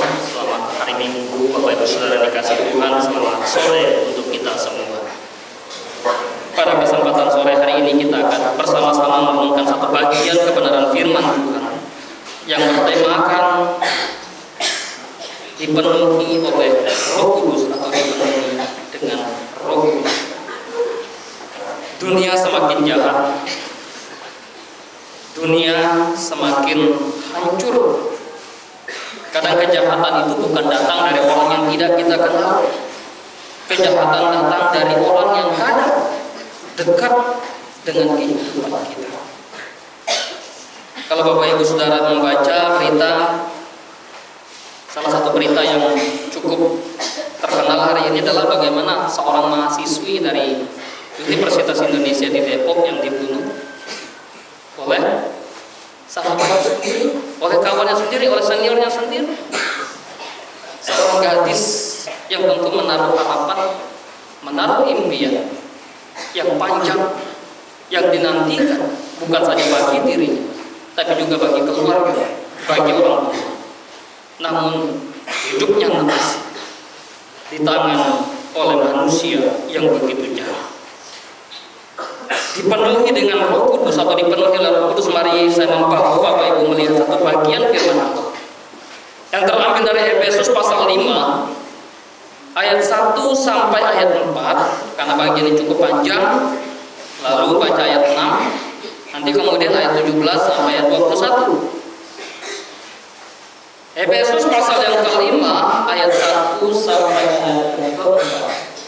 Selamat hari Minggu, Bapak Ibu Saudara dikasih Tuhan. Selamat sore untuk kita semua. Pada kesempatan sore hari ini kita akan bersama-sama merenungkan satu bagian kebenaran firman Tuhan yang bertemakan dipenuhi oleh Roh Kudus atau dipenuhi dengan Roh Kudus. Dunia semakin jahat, dunia semakin hancur. Kadang kejahatan itu bukan datang dari orang yang tidak kita kenal. Kejahatan datang dari orang yang kadang dekat dengan kehidupan kita. Kalau Bapak Ibu Saudara membaca berita, salah satu berita yang cukup terkenal hari ini adalah bagaimana seorang mahasiswi dari Universitas Indonesia di Depok yang dibunuh oleh sahabatnya sendiri, oleh kawannya sendiri, oleh seniornya sendiri. Seorang gadis yang tentu menaruh harapan, menaruh impian yang panjang, yang dinantikan bukan saja bagi dirinya, tapi juga bagi keluarga, bagi orang tua. Namun hidupnya nafas di tangan oleh manusia yang begitu jahat. Dipenuhi dengan Roh Kudus atau dipenuhi oleh Roh Kudus, mari saya membawa Bapak Ibu melihat satu bagian firman Allah yang terambil dari Efesus pasal 5 ayat 1 sampai ayat 4, karena bagian ini cukup panjang. Lalu baca ayat 6, nanti kemudian ayat 17 sampai ayat 21. Efesus pasal yang kelima ayat 1 sampai ayat 4.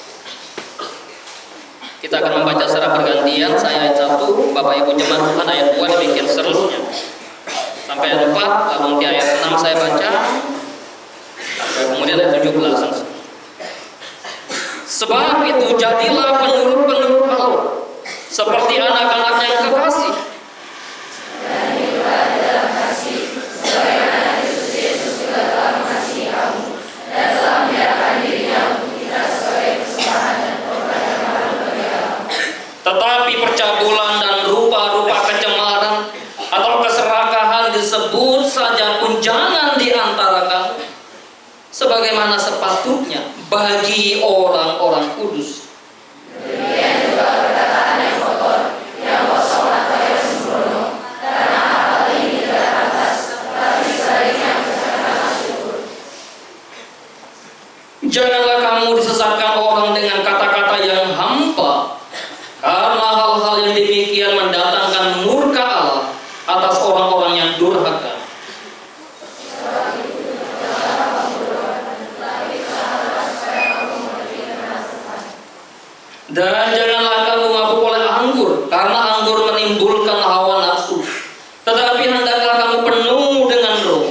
Kita akan membaca secara bergantian. Saya ayat 1, Bapak Ibu jemaat Tuhan ayat 2, demikian seterusnya sampai ayat 4. Lalu di ayat 6 saya baca, kemudian ayat 17. Sebab itu jadilah penurut-penurut Allah seperti anak-anak yang kekasih. Tetapi percabulan dan rupa-rupa kecemaran atau keserakahan disebut saja pun jangan di antara kamu, sebagaimana sepatutnya bagi orang-orang kudus. Demikian juga perkataan yang kotor, yang kosong atau yang sembrono, karena hal ini tidak pantas, tetapi sebaliknya mengucapkan syukur. Janganlah kamu disesatkan orang dengan kata-kata yang hampa, karena hal-hal yang demikian mendatangkan murka Allah atas orang-orang yang durhaka. Dan janganlah kamu mabuk oleh anggur, karena anggur menimbulkan hawa nafsu, tetapi hendaklah kamu penuh dengan Roh.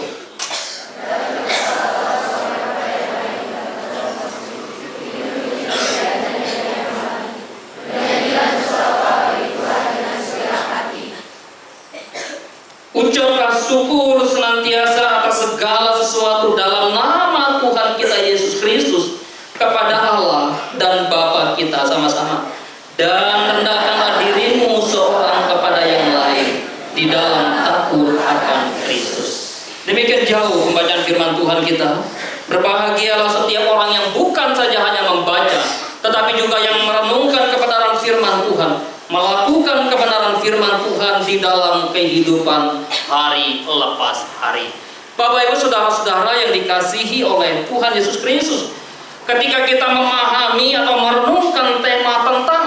Ucaplah syukur senantiasa atas segala sesuatu dalam nama Tuhan kita Yesus Kristus kepada Allah dan Bapa kita sama-sama. Dan rendahkanlah dirimu seorang kepada yang lain di dalam takut akan Kristus. Demikian jauh pembacaan firman Tuhan kita. Berbahagialah setiap orang yang bukan saja hanya membaca, tetapi juga yang merenungkan kebenaran firman Tuhan, melakukan kebenaran firman Tuhan di dalam kehidupan hari lepas hari. Bapak Ibu saudara-saudara yang dikasihi oleh Tuhan Yesus Kristus, ketika kita memahami atau merenungkan tema tentang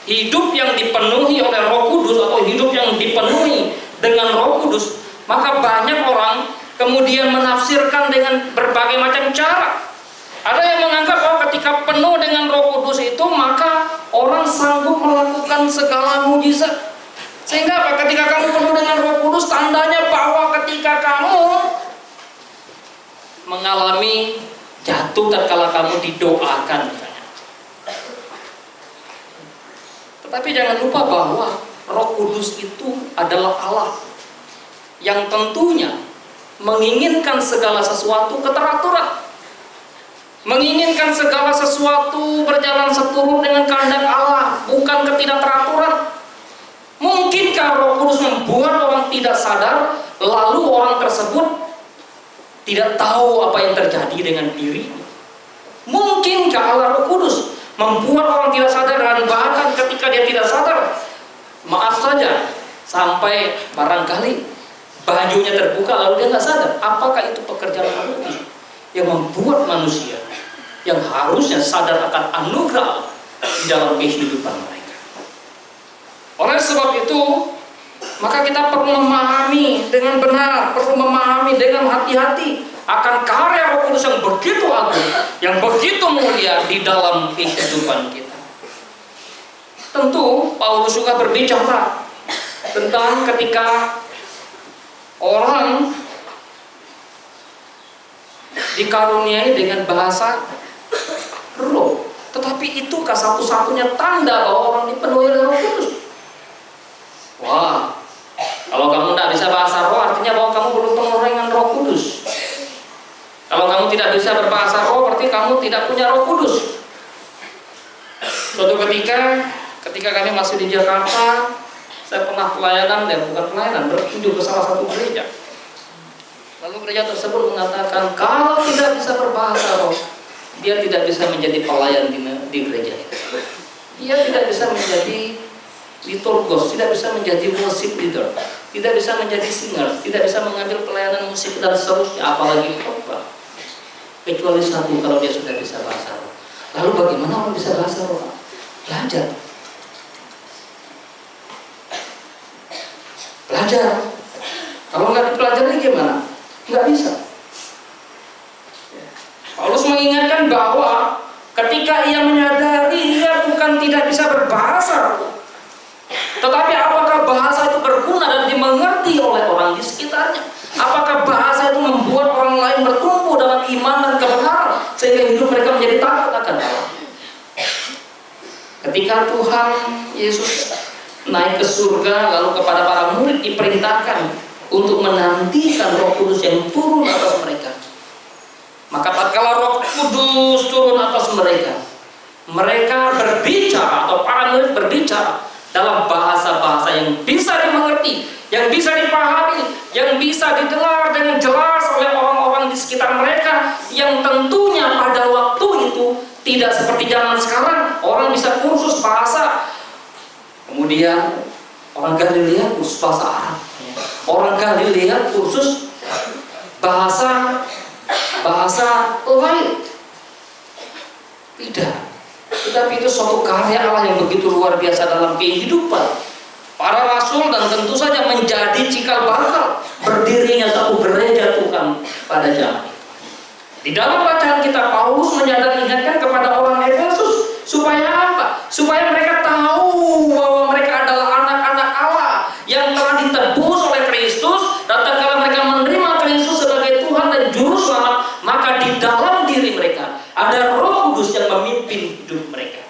hidup yang dipenuhi oleh Roh Kudus atau hidup yang dipenuhi dengan Roh Kudus, maka banyak orang kemudian menafsirkan dengan berbagai macam cara. Ada yang menganggap bahwa ketika penuh dengan Roh Kudus itu maka orang sanggup melakukan segala mujizat. Sehingga apa? Ketika kamu penuh dengan Roh Kudus, tandanya bahwa ketika kamu mengalami jatuh tatkala kamu didoakan misalnya. Tetapi jangan lupa bahwa Roh Kudus itu adalah Allah yang tentunya menginginkan segala sesuatu keteraturan, menginginkan segala sesuatu berjalan seturut dengan kehendak Allah, bukan ketidakteraturan. Mungkinkah Roh Kudus membuat orang tidak sadar, lalu orang tersebut tidak tahu apa yang terjadi dengan dirinya. Mungkinkah Allah Roh Kudus membuat orang tidak sadar, dan bahkan ketika dia tidak sadar, maaf saja, sampai barangkali bajunya terbuka lalu dia nggak sadar? Apakah itu pekerjaan Allah yang membuat manusia yang harusnya sadar akan anugerah di dalam kehidupan mereka? Oleh sebab itu, maka kita perlu memahami dengan benar, perlu memahami dengan hati-hati akan karya Roh Kudus yang begitu agung, yang begitu mulia di dalam kehidupan kita. Tentu Paulus juga berbicara tentang ketika orang dikaruniai dengan bahasa roh. Tetapi itukah satu-satunya tanda bahwa orang dipenuhi oleh Roh Kudus? Wah, kalau kamu tidak bisa bahasa roh, artinya bahwa kamu belum penuh dengan Roh Kudus. Kalau kamu tidak bisa berbahasa roh, berarti kamu tidak punya Roh Kudus. Suatu ketika kami masih di Jakarta, saya pernah pelayanan, dan bukan pelayanan, berkunjung ke salah satu gereja. Lalu gereja tersebut mengatakan, kalau tidak bisa berbahasa roh, dia tidak bisa menjadi pelayan di gereja itu. Dia tidak bisa menjadi liturgos, tidak bisa menjadi worship leader, tidak bisa menjadi singer, tidak bisa mengambil pelayanan musik dan seterusnya, apalagi khotbah. Kecuali satu, kalau dia sudah bisa bahasa roh. Lalu bagaimana orang bisa bahasa roh? Belajar. Kalau nggak dipelajari gimana? Nggak bisa. Paulus mengingatkan bahwa ketika ia menyadari ia bukan tidak bisa berbahasa roh, tetapi apakah bahasa itu berguna dan dimengerti oleh orang di sekitarnya? Apakah bahasa itu membuat orang lain bertumbuh dalam iman dan kebenaran sehingga hidup mereka menjadi takut akan Allah? Ketika Tuhan Yesus naik ke surga, lalu kepada para murid diperintahkan untuk menantikan Roh Kudus yang turun atas mereka. Maka tatkala Roh Kudus turun atas mereka, mereka berbicara, atau para murid berbicara dalam bahasa-bahasa yang bisa dimengerti, yang bisa dipahami, yang bisa didengar dengan jelas oleh orang-orang di sekitar mereka, yang tentunya pada waktu itu tidak seperti zaman sekarang, orang bisa kursus bahasa. Kemudian orang Galilea kursus bahasa Arab, orang Galilea kursus bahasa lain. Tidak. Tetapi itu suatu karya Allah yang begitu luar biasa dalam kehidupan para rasul, dan tentu saja menjadi cikal bakal berdirinya satu gereja Tuhan pada zaman itu. Di dalam bacaan kita, Paulus ingatkan kepada orang Efesus supaya apa? Supaya mereka tahu bahwa mereka adalah anak-anak Allah yang telah ditebus oleh Kristus, dan tatkala mereka menerima Kristus sebagai Tuhan dan Juru Selamat, maka di dalam diri mereka ada Roh Kudus yang memimpin hidup mereka.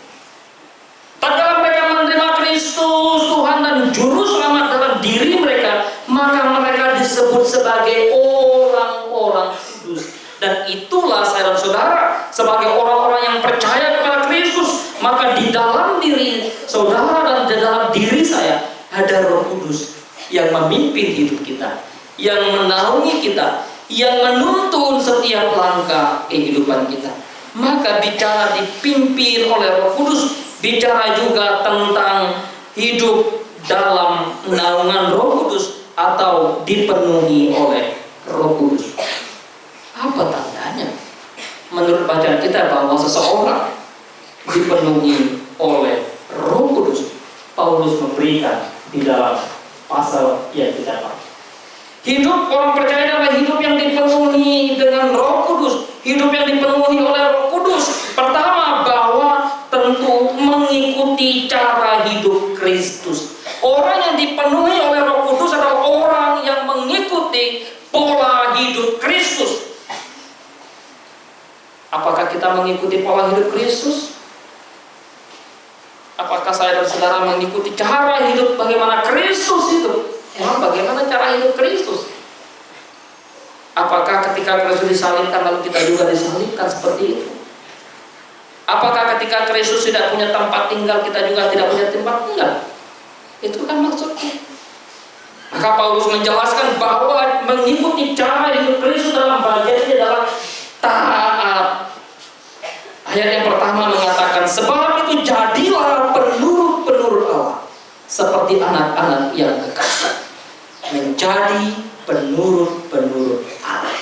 Tatkala mereka menerima Kristus, Tuhan dan Juru Selamat dalam diri mereka, maka mereka disebut sebagai orang-orang kudus. Dan itulah saya dan saudara, sebagai orang-orang yang percaya kepada Kristus, maka di dalam diri saudara dan di dalam diri saya ada Roh Kudus yang memimpin hidup kita, yang menaungi kita, yang menuntun setiap langkah kehidupan kita. Maka bicara dipimpin oleh Roh Kudus, bicara juga tentang hidup dalam naungan Roh Kudus atau dipenuhi oleh Roh Kudus. Apa tandanya? Menurut bacaan kita bahwa seseorang dipenuhi oleh Roh Kudus, Paulus memberikan di dalam pasal yang kita pakai. Hidup orang percaya adalah hidup yang dipenuhi dengan Roh Kudus, hidup yang dipenuhi oleh Roh Kudus. Pertama, bahwa tentu mengikuti cara hidup Kristus. Orang yang dipenuhi oleh Roh Kudus adalah orang yang mengikuti pola hidup Kristus. Apakah kita mengikuti pola hidup Kristus? Apakah saya dan saudara mengikuti cara hidup bagaimana Kristus itu? Emang bagaimana cara hidup Kristus? Apakah ketika Kristus disalibkan lalu kita juga disalibkan seperti itu? Apakah ketika Kristus tidak punya tempat tinggal kita juga tidak punya tempat tinggal? Itu kan maksudnya. Maka Paulus menjelaskan bahwa mengikuti cara hidup Kristus dalam bagian menjadi penurut-penurut Allah,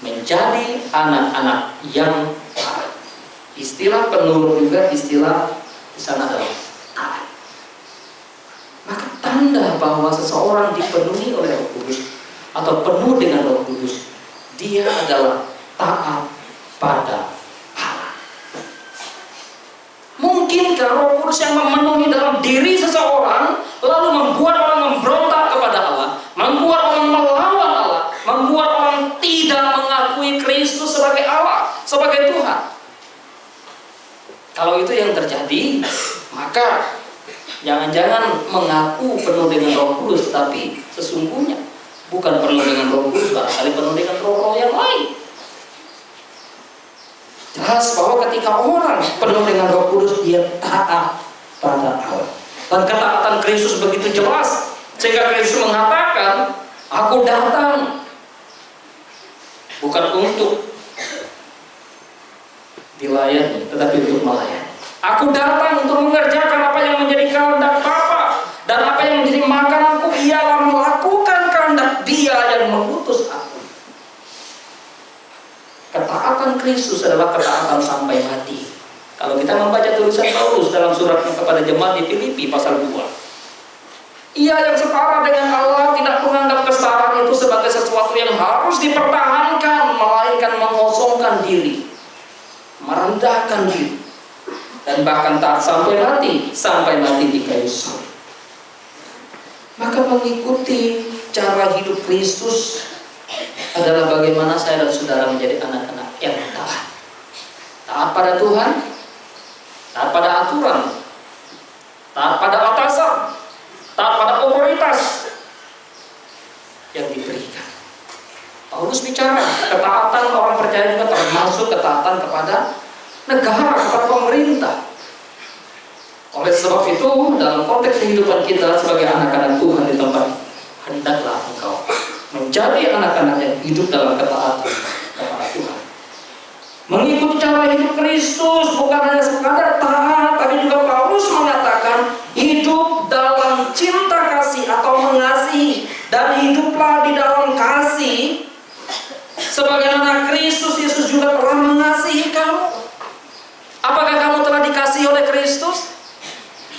menjadi anak-anak yang taat. Istilah penurut juga istilah di sana adalah taat. Maka tanda bahwa seseorang dipenuhi oleh Roh Kudus atau penuh dengan Roh Kudus, dia adalah taat pada Allah. Mungkinkah Roh Kudus yang memenuhi dalam diri seseorang lalu membuat orang memberontak kepada Allah, membuat orang melawan Allah, membuat orang tidak mengakui Kristus sebagai Allah, sebagai Tuhan? Kalau itu yang terjadi, maka jangan-jangan mengaku penuh dengan Roh Kudus, tapi sesungguhnya bukan penuh dengan Roh Kudus, barangkali penuh dengan roh-roh yang lain. Jelas bahwa ketika orang penuh dengan Roh Kudus, dia taat pada Allah. Dan ketaatan Kristus begitu jelas, sehingga Kristus mengatakan, aku datang bukan untuk dilayani, tetapi untuk melayani. Aku datang untuk mengerjakan apa yang menjadi kehendak Bapa, dan apa yang menjadi makananku ialah melakukan kehendak Dia yang mengutus aku. Ketaatan Kristus adalah ketaatan sampai mati. Kalau kita membaca tulisan Paulus dalam suratnya kepada jemaat di Filipi pasal 2, ia yang setara dengan Allah tidak menganggap kesetaraan itu sebagai sesuatu yang harus dipertahankan, melainkan mengosongkan diri, merendahkan diri, dan bahkan taat sampai mati di kayu salib. Maka mengikuti cara hidup Kristus adalah bagaimana saya dan saudara menjadi anak-anak yang taat. Taat pada Tuhan, taat pada aturan, taat pada atasan, taat pada otoritas yang diberikan. Paulus bicara ketaatan orang percaya juga termasuk ketaatan kepada negara, kepada pemerintah. Oleh sebab itu, dalam konteks kehidupan kita sebagai anak-anak Tuhan di tempat, hendaklah engkau menjadi anak-anak yang hidup dalam ketaatan kepada Tuhan. Mengikuti cara hidup Kristus bukan hanya sekadar taat, tapi juga Paulus mengatakan hidup dalam cinta kasih atau mengasihi, dan hiduplah di dalam kasih sebagaimana Kristus Yesus juga telah mengasihi kamu. Apakah kamu telah dikasihi oleh Kristus?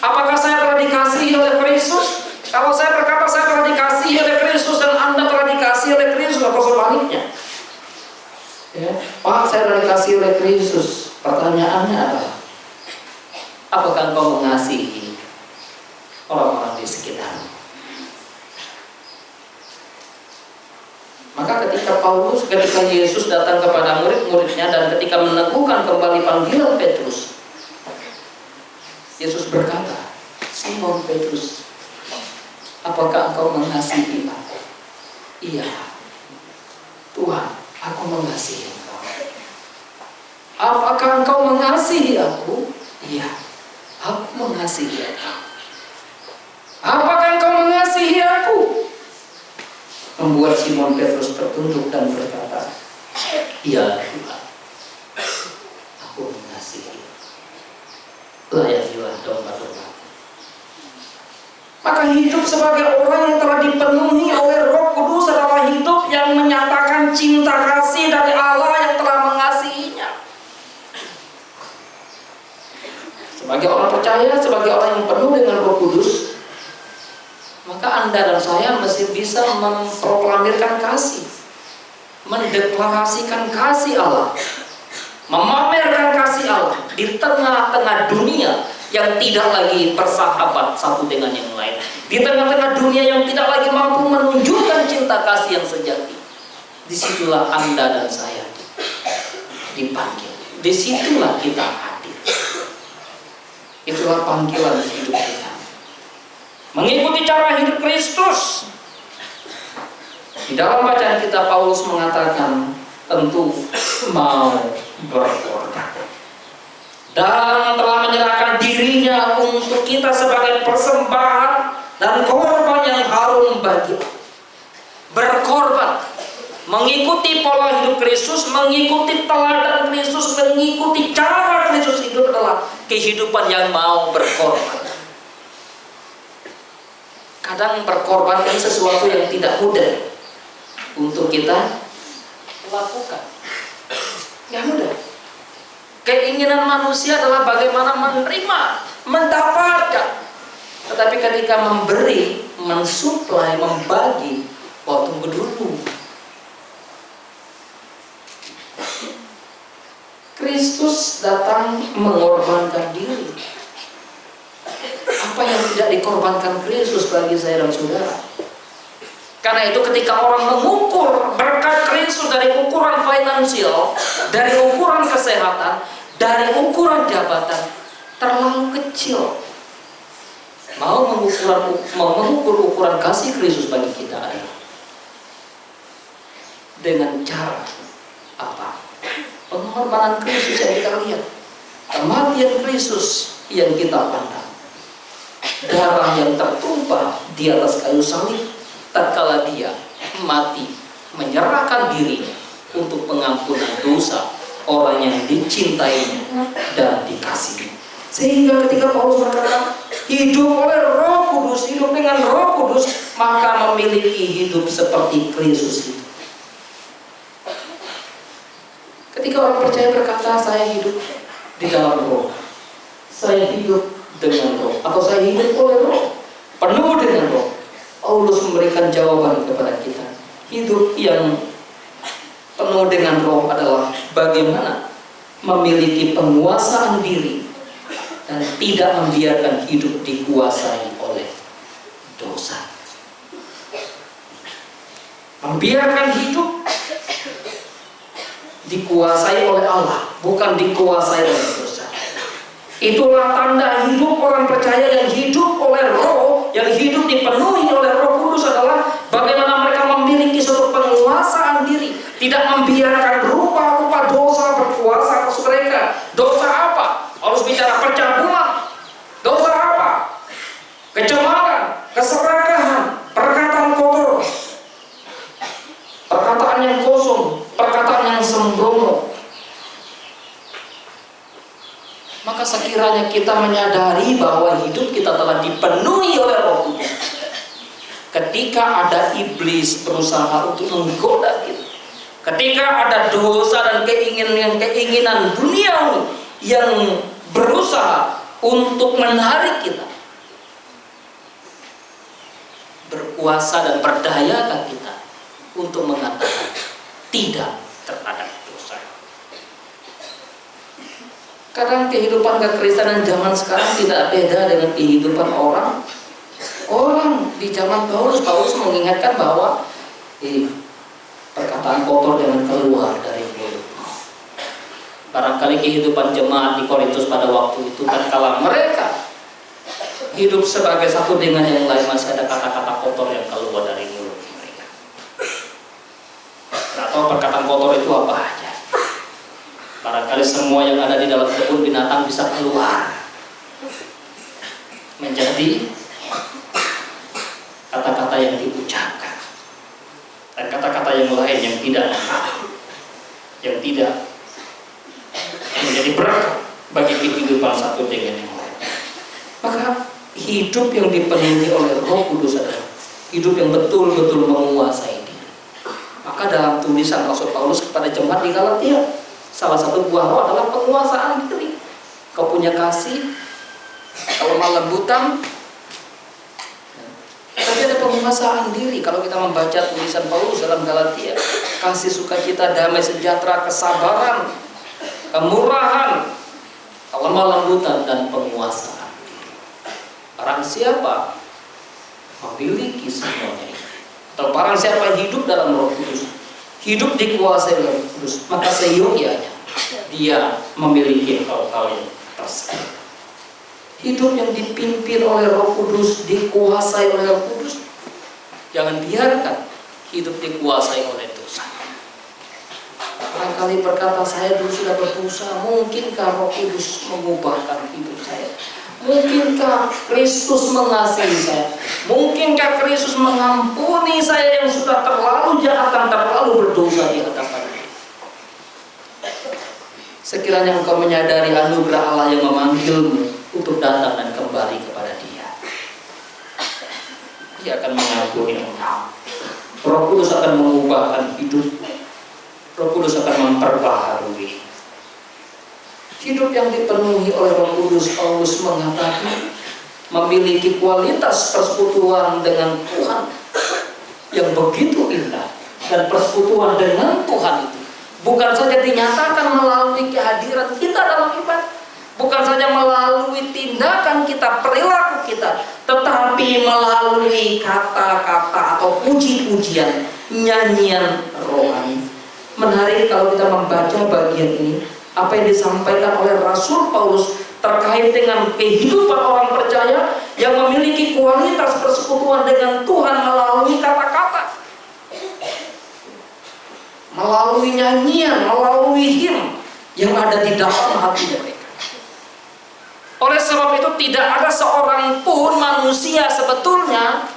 Apakah saya telah dikasihi oleh Kristus? Kalau saya berkata saya telah dikasihi oleh Kristus dan Anda telah dikasihi oleh Kristus, atau sebaliknya? Ya, Pak, saya telah dikasihi oleh Kristus. Pertanyaannya adalah, apakah engkau mengasihi orang-orang di sekitarmu? Maka ketika Yesus datang kepada murid-muridnya dan ketika meneguhkan kembali panggilan Petrus, Yesus berkata, Simon Petrus, apakah engkau mengasihi aku? Iya, Tuhan, aku mengasihi engkau. Apakah engkau mengasihi aku? Iya, aku mengasihi engkau. Apakah engkau mengasihi aku? Membuat Simon Petrus tertunduk dan berkata, iya Tuhan, aku mengasihi. Layanilah domba-domba. Maka hidup sebagai orang yang telah dipenuhi oleh Roh Kudus adalah hidup yang menyatakan cinta kasih dari Allah yang telah mengasihinya. Sebagai orang percaya, sebagai orang yang penuh dengan Roh Kudus, maka Anda dan saya mesti bisa memproklamirkan kasih, mendeklarasikan kasih Allah, memamerkan kasih Allah di tengah-tengah dunia yang tidak lagi bersahabat satu dengan yang lain, di tengah-tengah dunia yang tidak lagi mampu menunjukkan cinta kasih yang sejati. Disitulah Anda dan saya dipanggil, disitulah kita hadir. Itulah panggilan hidup kita, mengikuti cara hidup Kristus. Di dalam bacaan kita, Paulus mengatakan tentu mau berkorban dan telah menyerahkan dirinya untuk kita sebagai persembahan dan korban yang harum bagi Allah. Berkorban, mengikuti pola hidup Kristus, mengikuti teladan Kristus, mengikuti cara Kristus hidup adalah kehidupan yang mau berkorban. kadang berkorbankan sesuatu yang tidak mudah untuk kita lakukan. Nggak mudah. Keinginan manusia adalah bagaimana menerima, mendapatkan. Tetapi ketika memberi, mensuplai, membagi, tunggu dulu. Kristus datang mengorbankan diri. Apa yang tidak dikorbankan Kristus bagi saya dan saudara? Karena itu ketika orang mengukur berkat Kristus dari ukuran finansial, dari ukuran kesehatan, dari ukuran jabatan, terlalu kecil. Mau mengukur ukuran kasih Kristus bagi kita adalah dengan cara apa? Pengorbanan Kristus yang kita lihat, kematian Kristus yang kita pandang, darah yang tertumpah di atas kayu salib tatkala dia mati menyerahkan dirinya untuk pengampunan dosa orang yang dicintainya dan dikasihi. Sehingga ketika Paulus berkata hidup oleh Roh Kudus, hidup dengan Roh Kudus, maka memiliki hidup seperti Kristus itu. Ketika orang percaya berkata saya hidup di dalam Roh, saya hidup dengan Roh, atau saya hidup oleh Roh, penuh dengan Roh, Paulus memberikan jawaban kepada kita. Hidup yang penuh dengan Roh adalah bagaimana memiliki penguasaan diri dan tidak membiarkan hidup dikuasai oleh dosa. Membiarkan hidup dikuasai oleh Allah, bukan dikuasai oleh dosa. Itulah tanda hidup orang percaya yang hidup oleh Roh, yang hidup dipenuhi oleh Roh Kudus adalah bagaimana mereka memiliki suatu penguasaan diri, tidak membiarkan rupa-rupa dosa berkuasa atas mereka. Dosa apa? Harus bicara percabulan. Dosa apa? Kecemaran, keserakahan, perkataan kotor, perkataan yang kosong, perkataan yang sembrono. Maka sekiranya kita menyadari bahwa hidup kita telah dipenuhi oleh Roh Kudus, ketika ada iblis berusaha untuk menggoda kita, ketika ada dosa dan keinginan duniawi yang berusaha untuk menarik kita, berkuasa dan berdayakan kita untuk mengatakan tidak terhadap dosa. Kadang kehidupan kekristenan zaman sekarang tidak beda dengan kehidupan orang di zaman Paulus. Paulus mengingatkan bahwa perkataan kotor jangan keluar dari mulut. Barangkali kehidupan jemaat di Korintus pada waktu itu, tatkala mereka hidup sebagai satu dengan yang lain, masih ada kata-kata kotor yang keluar dari mulut mereka. Atau perkataan kotor itu apa aja? Barangkali semua yang ada di dalam kebun binatang bisa keluar menjadi kata-kata yang diucapkan, dan kata-kata yang lain yang tidak menjadi berkat bagi kehidupan satu dengan yang lain. Maka hidup yang dipenuhi oleh Roh Kudus adalah hidup yang betul-betul menguasai diri. Maka dalam tulisan Rasul Paulus kepada jemaat di Galatia, salah satu buah roh adalah penguasaan diri. Kau punya kasih, kelemah lembutan, tapi ada penguasaan diri. Kalau kita membaca tulisan Paulus dalam Galatia, kasih, sukacita, damai, sejahtera, kesabaran, kemurahan, kelemah lembutan, dan penguasaan diri. Barang siapa memiliki semuanya ini, atau barang siapa hidup dalam Roh Kudus, hidup dikuasai oleh Roh Kudus, maka seyogyanya dia memiliki hal-hal yang tersebut. Hidup yang dipimpin oleh Roh Kudus, dikuasai oleh Roh Kudus. Jangan biarkan hidup dikuasai oleh dosa. Barangkali berkata, saya dulu sudah berdosa, mungkinkah Roh Kudus mengubahkan hidup saya? Mungkinkah Kristus mengasihi saya? Mungkinkah Kristus mengampuni saya yang sudah terlalu jahat dan terlalu berdosa di hadapan Dia? Sekiranya engkau menyadari anugerah Allah yang memanggilmu untuk datang dan kembali kepada Dia, dunia. Roh Kudus akan mengubahkan hidup. Roh Kudus akan memperbaharui hidup yang dipenuhi oleh Roh Kudus. Paulus mengatakan memiliki kualitas persekutuan dengan Tuhan yang begitu indah. Dan persekutuan dengan Tuhan itu bukan saja dinyatakan melalui kehadiran kita dalam ibadah, bukan saja melalui tindakan kita, perilaku kita, tetapi melalui kata-kata atau puji-pujian, nyanyian rohani. Menarik kalau kita membaca bagian ini, apa yang disampaikan oleh Rasul Paulus terkait dengan kehidupan orang percaya yang memiliki kualitas persekutuan dengan Tuhan melalui kata-kata, melalui nyanyian, melalui him yang ada di dalam hati mereka. Oleh sebab itu tidak ada seorang pun manusia sebetulnya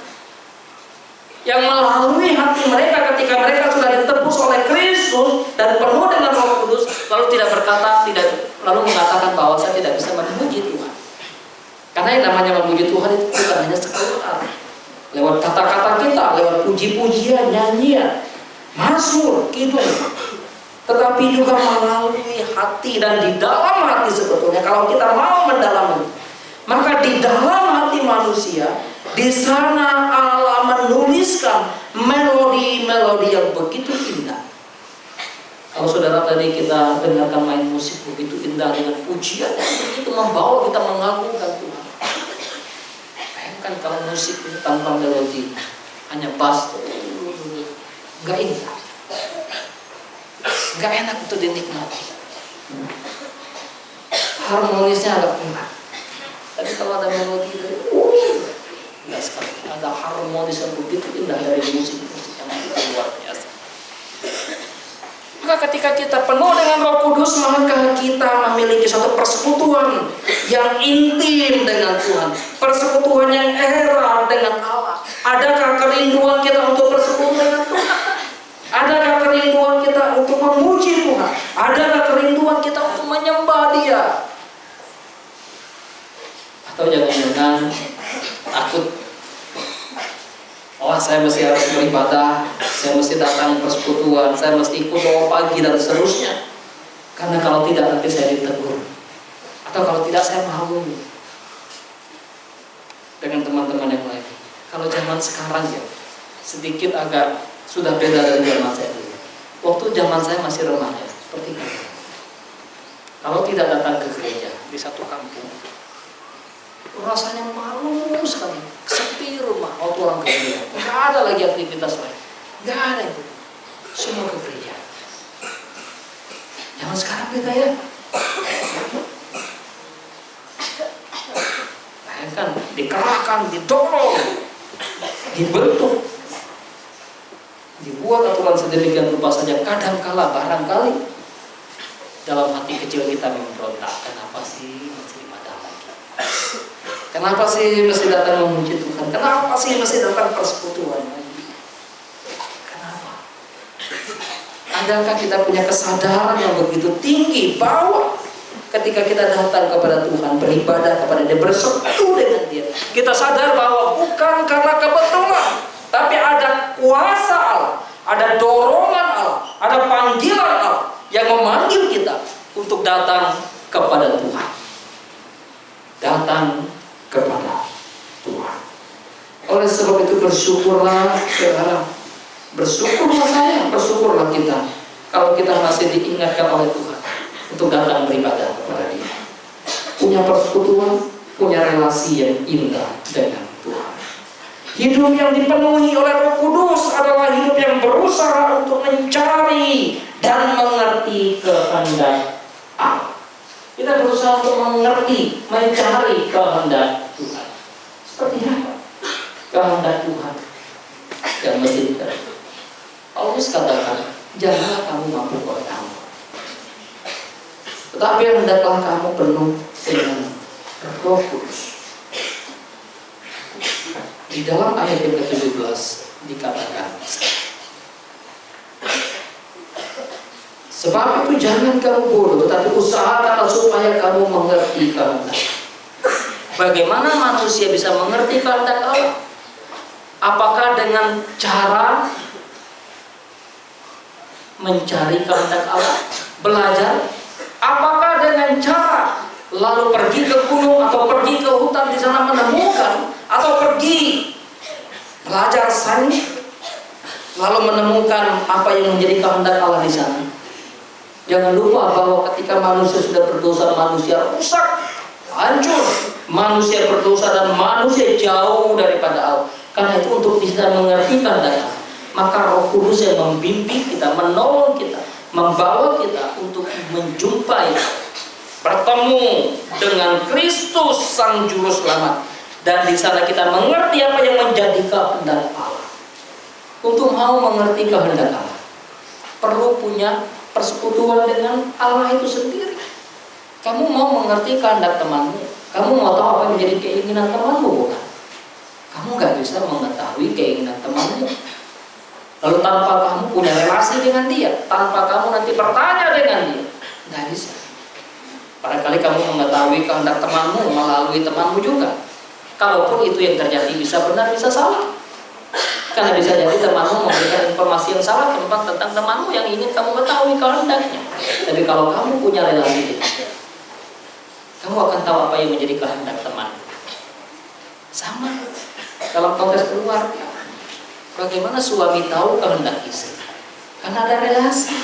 yang melalui hati mereka ketika mereka sudah ditebus oleh Kristus dan penuh dengan Roh Kudus lalu tidak berkata, lalu mengatakan bahwa saya tidak bisa memuji Tuhan. Karena yang namanya memuji Tuhan itu bukan hanya sekedar lewat kata-kata kita, lewat puji-pujian, nyanyian, mazmur, kidung, tetapi juga melalui hati. Dan di dalam hati sebetulnya kalau kita mau mendalami, maka di dalam hati manusia, di sana Allah menuliskan melodi-melodi yang begitu indah. Kalau saudara tadi kita dengarkan main musik begitu indah dengan pujian yang begitu membawa kita mengagungkan Tuhan. Bayangkan kalau musik itu tanpa melodi, hanya bass, nggak indah, nggak enak untuk dinikmati. Harmonisnya agak kurang. Tapi kalau ada melodi dari indah sekali, ada harmonis yang begitu indah dari musik-musik yang begitu luar biasa. Maka ketika kita penuh dengan Roh Kudus, maka kita memiliki suatu persekutuan yang intim dengan Tuhan, persekutuan yang erat dengan Allah. Adakah kerinduan kita untuk bersekutu dengan Tuhan? Adakah kerinduan kita untuk memuji Tuhan? Adakah kerinduan kita untuk menyembah Dia? Atau jangan-jangan takut, oh saya mesti harus beribadah, saya mesti datang persekutuan, saya mesti ikut doa pagi dan seterusnya, karena kalau tidak nanti saya ditegur, atau kalau tidak saya malu dengan teman-teman yang lain. Kalau zaman sekarang ya sedikit agak sudah beda dari zaman saya dulu. Waktu zaman saya masih remaja seperti itu, kalau tidak datang ke gereja di satu kampung, rasanya malu sekali, sepi rumah waktu orang ke gereja. Nggak ada lagi aktivitas lain, nggak ada itu, semua ke gereja. Zaman sekarang beda ya. Bayangkan, dikerahkan, didorong, dibentuk, dibuat aturan sedemikian rupa saja. Kadangkala, barangkali dalam hati kecil kita memberontak, kenapa sih masih ibadah lagi? Kenapa sih mesti datang memuji Tuhan? Kenapa sih mesti datang persekutuan lagi? Kenapa? Adakah kita punya kesadaran yang begitu tinggi bahwa ketika kita datang kepada Tuhan, beribadah kepada Dia, bersekutu dengan Dia, kita sadar bahwa bukan karena kebetulan, tapi ada kuasa Allah, ada dorongan Allah, ada panggilan Allah yang memanggil kita untuk datang kepada Tuhan. Datang kepada Tuhan. Oleh sebab itu bersyukurlah saudara, bersyukurlah saya, bersyukurlah kita kalau kita masih diingatkan oleh Tuhan untuk datang beribadah kepada Dia, punya persekutuan, punya relasi yang indah dengan Tuhan. Hidup yang dipenuhi oleh Roh Kudus adalah hidup yang berusaha untuk mencari dan mengerti kehendak Allah. Kita berusaha untuk mengerti, mencari kehendak Tuhan. Seperti apa kehendak Tuhan yang mesti diketahui? Paulus katakan, janganlah kamu mampu oleh kamu, tetapi hendaklah kamu penuh dengan Roh Kudus. Di dalam ayat yang ke-17 dikatakan, sebab itu jangan kamu bodoh, tetapi usahakanlah supaya kamu mengerti kehendak. Bagaimana manusia bisa mengerti kehendak Allah? Apakah dengan cara mencari kehendak Allah, belajar? Apakah dengan cara lalu pergi ke gunung atau pergi ke hutan di sana menemukan, atau pergi belajar sains lalu menemukan apa yang menjadi kehendak Allah di sana? Jangan lupa bahwa ketika manusia sudah berdosa, manusia rusak, hancur. Manusia berdosa dan manusia jauh daripada Allah. Karena itu untuk bisa mengerti kehendak Allah, maka Roh Kudus yang membimbing kita, menolong kita, membawa kita untuk menjumpai, bertemu dengan Kristus Sang Juru Selamat. Dan di sana kita mengerti apa yang menjadi kehendak Allah. Untuk mau mengerti kehendak Allah, perlu punya persekutuan dengan Allah itu sendiri. Kamu mau mengerti kehendak temanmu, kamu mau tahu apa yang menjadi keinginan temanmu, bukan? Kamu gak bisa mengetahui keinginan temanmu lalu tanpa kamu punya relasi dengan dia, tanpa kamu nanti bertanya dengan dia, gak bisa. Barangkali kamu mengetahui kehendak temanmu melalui temanmu juga. Kalaupun itu yang terjadi bisa benar, bisa salah. Karena bisa jadi temanmu memberikan informasi yang salah tentang temanmu yang ingin kamu ketahui kehendaknya. Tapi kalau kamu punya relasi dengan dia, kamu akan tahu apa yang menjadi kehendak teman. Sama dalam konteks keluarga. Bagaimana suami tahu kehendak istri? Karena ada relasi.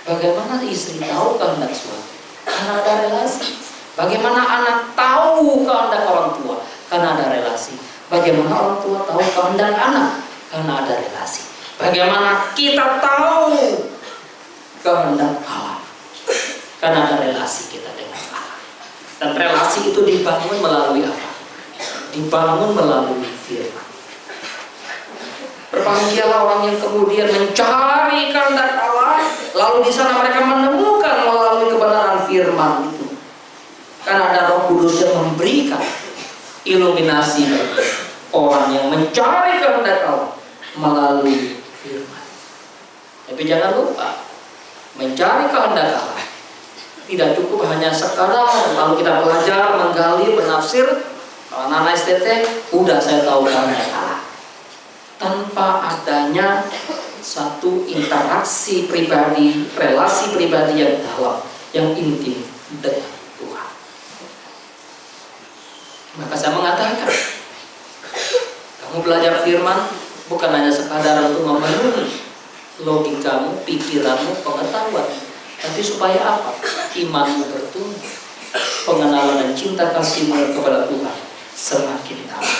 Bagaimana istri tahu kehendak suami? Karena ada relasi. Bagaimana anak tahu kehendak orang tua? Karena ada relasi. Bagaimana orang tua tahu kehendak anak? Karena ada relasi. Bagaimana kita tahu kehendak Allah? Karena ada relasi kita dengan Allah. Dan relasi itu dibangun melalui apa? Dibangun melalui firman. Berbahagialah orang yang kemudian mencari kehendak Allah, lalu di sana mereka menemukan melalui kebenaran firman itu. Karena ada Roh Kudus yang memberikan iluminasi bagi orang yang mencari kehendak Allah melalui firman. Tapi jangan lupa, mencari kehendak Allah tidak cukup hanya sekadar lalu kita belajar, menggali, menafsir. Kalau anak STT, udah saya tahu kehendak Allah. Tanpa adanya satu interaksi pribadi, relasi pribadi yang dalam, yang intim dengan Tuhan. Maka saya mengatakan, kamu belajar firman bukan hanya sekadar untuk memenuhi logikamu, pikiranmu, pengetahuan, tapi supaya apa? Imanmu bertumbuh, pengenalan dan cinta kasihmu kepada Tuhan semakin dalam.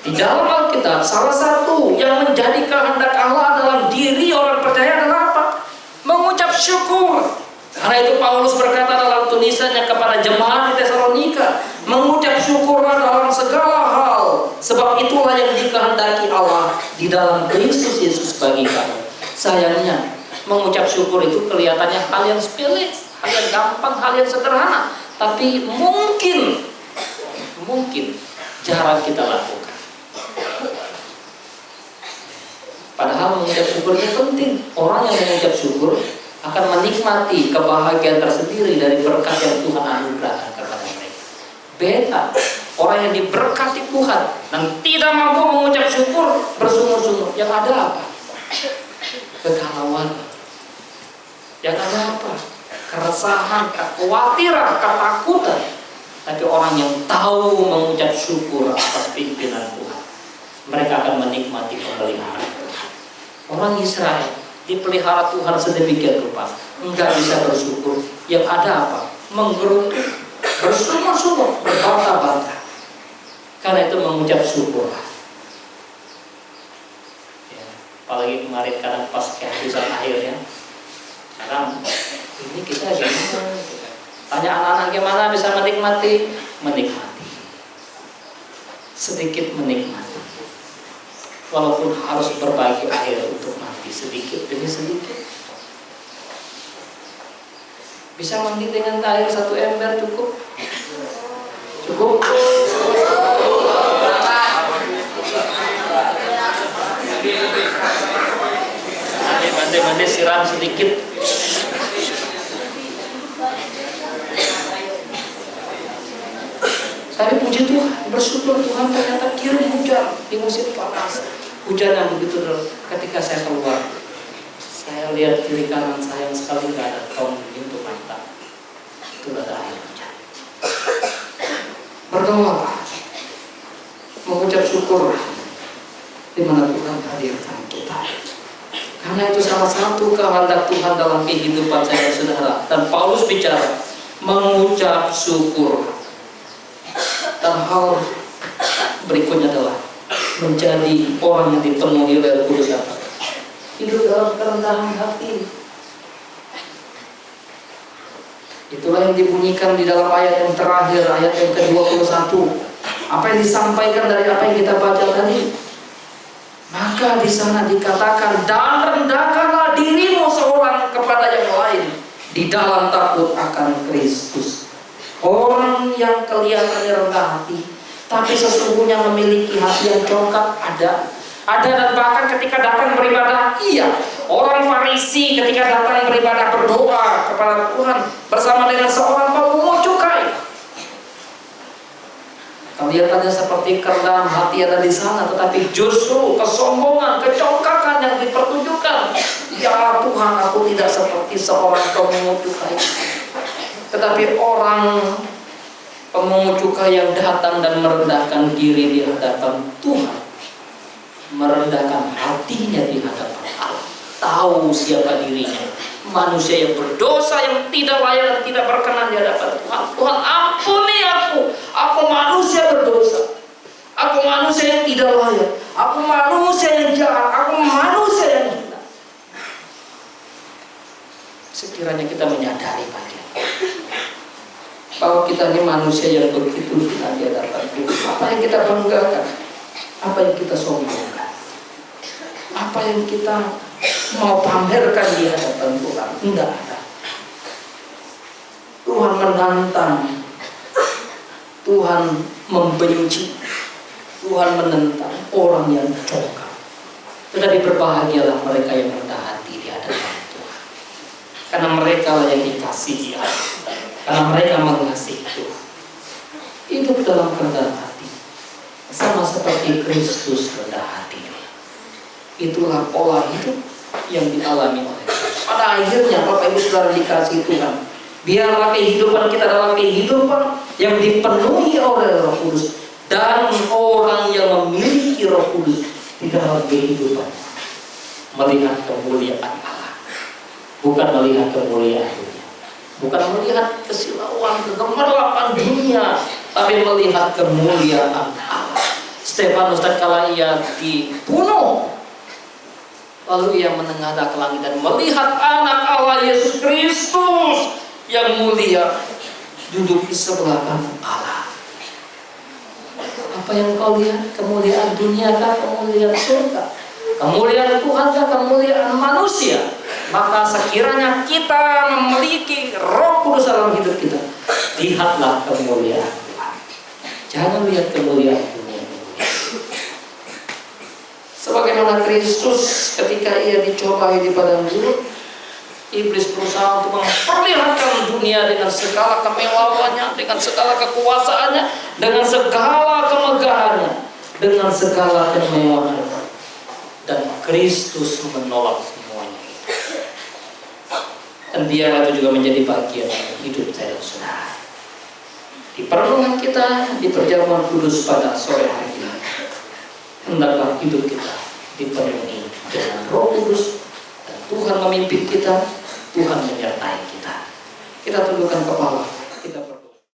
Di dalam Alkitab, salah satu yang menjadi kehendak Allah dalam diri orang percaya adalah apa? Mengucap syukur. Karena itu Paulus berkata dalam tulisannya kepada jemaat di Tesalonika, mengucap syukurlah dalam segala hal, sebab itulah yang dikehendaki Allah di dalam Kristus Yesus bagi kamu. Sayangnya, mengucap syukur itu kelihatannya hal yang sepele, hal yang gampang, hal yang sederhana, tapi mungkin jarang kita lakukan. Padahal mengucap syukur itu penting. Orang yang mengucap syukur akan menikmati kebahagiaan tersendiri dari berkat yang Tuhan anugerahkan kepada mereka. Beda orang yang diberkati Tuhan dan tidak mampu mengucap syukur, bersungut-sungut. Yang ada apa? Kegalauan. Yang ada apa? Keresahan, kekhawatiran, ketakutan. Tapi orang yang tahu mengucap syukur atas pimpinan Tuhan, mereka akan menikmati pemeliharaan. Orang Israel dipelihara Tuhan sedemikian rupa, enggak bisa bersyukur. Yang ada apa? Menggerutu, bersungut-sungut, berbantah-bantah. Karena itu mengucap syukur. Ya, apalagi kemarin karena pas kehabisan akhirnya. Sekarang ini kita gimana? Tanya anak-anak gimana bisa menikmati? Menikmati. Sedikit menikmati. Walaupun harus berbagi air untuk mandi sedikit demi sedikit. Bisa mandi dengan air 1 ember cukup? Cukup? Mandi siram sedikit. Tapi puji Tuhan, bersyukur Tuhan ternyata kirim hujan di musim panas. Hujan yang begitu deras. Ketika saya keluar, saya lihat kiri kanan saya sekali nggak ada tong pintu mata. Itu ada air hujan. Berdoalah, mengucap syukur di mana Tuhan hadirkan kita. Karena itu salah satu kehendak Tuhan dalam kehidupan saya, saudara. Dan Paulus bicara mengucap syukur. Dan hal berikutnya adalah menjadi orang yang dipenuhi oleh Roh Kudus. Hidup dalam kerendahan hati. Itulah yang dibunyikan di dalam ayat yang terakhir, ayat yang ke-21. Apa yang disampaikan dari apa yang kita baca tadi? Maka di sana dikatakan, dan rendahkanlah dirimu seorang kepada yang lain di dalam takut akan Kristus. Orang yang kelihatannya rendah hati, tapi sesungguhnya memiliki hati yang congkak ada dan bahkan ketika datang beribadah, iya, orang Farisi ketika datang beribadah berdoa kepada Tuhan bersama dengan seorang pemungut cukai. Kelihatannya seperti kerendahan hati ada di sana, tetapi justru kesombongan, kecongkakan yang dipertunjukkan. Ya Tuhan, aku tidak seperti seorang pemungut cukai. Tetapi orang pemungut cukai yang datang dan merendahkan diri di hadapan Tuhan, merendahkan hatinya di hadapan Allah, tahu siapa dirinya, manusia yang berdosa, yang tidak layak dan tidak berkenan di hadapan Tuhan. Tuhan, ampuni aku manusia berdosa, aku manusia yang tidak layak, aku manusia yang jahat, aku manusia yang hina. Sekiranya kita menyadari bahwa kita ini manusia yang begitu hina di hadapan Tuhan. Apa yang kita banggakan? Apa yang kita sombongkan? Apa yang kita mau pamerkan di hadapan Tuhan? Enggak ada. Tuhan menantang, Tuhan membenci, Tuhan menentang orang yang congkak. Tetapi berbahagialah mereka yang rendah hati di hadapan Tuhan, karena mereka lah yang dikasihi Allah, karena mereka mengasihi Tuhan. Hidup dalam kerendahan hati, sama seperti Kristus rendah hati. Itulah pola hidup yang dialami oleh kita. Pada akhirnya Bapak Ibu Saudara dikasihi Tuhan, biarlah kehidupan kita adalah kehidupan yang dipenuhi oleh Roh Kudus, dan orang yang memiliki Roh Kudus di dalam kehidupan melihat kemuliaan Allah, bukan melihat kemuliaan dunia, bukan melihat kesilauan, kegemerlapan dunia, tapi melihat kemuliaan Allah. Stefanus tatkala ia dibunuh, lalu ia menengadah ke langit dan melihat anak Allah Yesus Kristus yang mulia duduk di sebelah kanan Allah. Apa yang kau lihat? Kemuliaan dunia kah? Kemuliaan surga? Kemuliaan Tuhan kah? Kemuliaan manusia? Maka sekiranya kita memiliki Roh Kudus dalam hidup kita, lihatlah kemuliaan Tuhan. Jangan lihat kemuliaan dunia. Sebagaimana Kristus ketika ia dicobai di padang gurun, iblis berusaha untuk memperlihatkan dunia dengan segala kemewahannya, dengan segala kekuasaannya, dengan segala kemegahannya, dengan segala kemewahannya. Dan Kristus menolak semuanya. Dan biarlah itu juga menjadi bagian hidup saya dan saudara. Di perenungan kita, di perjamuan kudus pada sore hari ini, hendaklah hidup kita dipenuhi dengan Roh Kudus, dan Tuhan memimpin kita, Tuhan menyertai kita. Kita tundukkan kepala.